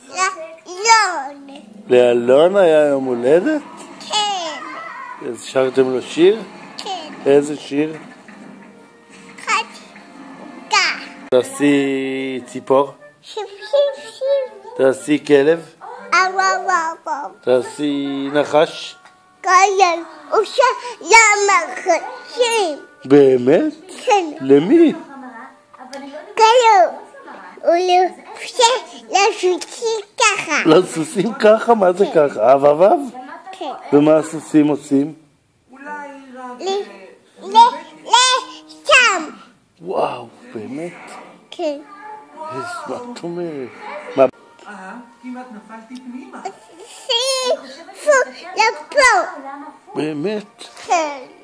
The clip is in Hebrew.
לאלון. לאלון היה יום הולדת? כן. אז שרתם לו שיר? כן. איזה שיר? חתיכה. תעשי ציפור? שיפ שיפ שיפ. תעשי כלב? אבא. תעשי נחש? קיים. עושה למחשים. באמת? כן. למי? קיים. הוא עושה לסוסים ככה. לסוסים ככה? מה זה ככה? אבב? כן. ומה הסוסים עושים? לשם. וואו, באמת? כן. מה את אומרת? מה? כמעט נפלתי פנימה. סיפור לפה. באמת? כן.